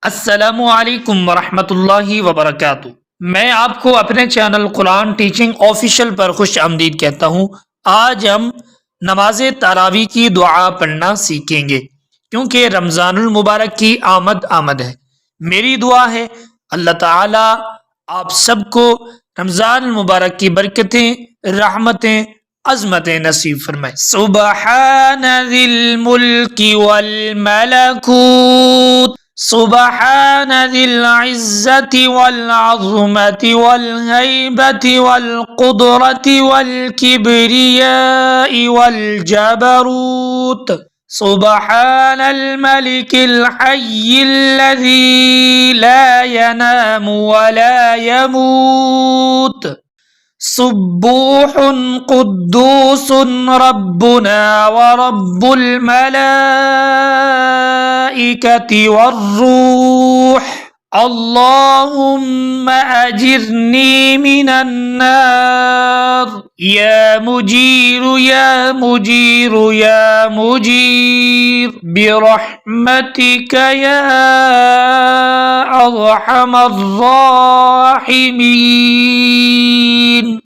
अस्सलामु अलैकुम वरहमतुल्लाहि वबरकातुहू। मैं आपको अपने चैनल कुरान टीचिंग ऑफिशियल पर खुश आमदीद कहता हूँ। आज हम नमाज तरावी की दुआ पढ़ना सीखेंगे क्योंकि रमज़ानुल मुबारक की आमद आमद है। मेरी दुआ है अल्लाह ताला आप सबको रमज़ान मुबारक की बरकतें, रहमतें, अज़मतें नसीब फरमाए। सुबहानज़िल मुल्की वल मलकूत सुबहान दिल इज़्ज़ति वल अज़मति वल हैबति वल कुदरति वल किब्रियाइ वल जबरूत सुबहानल मलिकिल हय्यिल्लज़ी ला यनामु वला यमूत सुब्बूहुन कुद्दूसुन रब्बुना व रब्बुल मलाइकति वर्रूह अल्लाहुम्मा अजिरनी मिनन नार या मुजीरु या मुजीरु या मुजीर बिरहमतिका या अरहमर राहिमीन।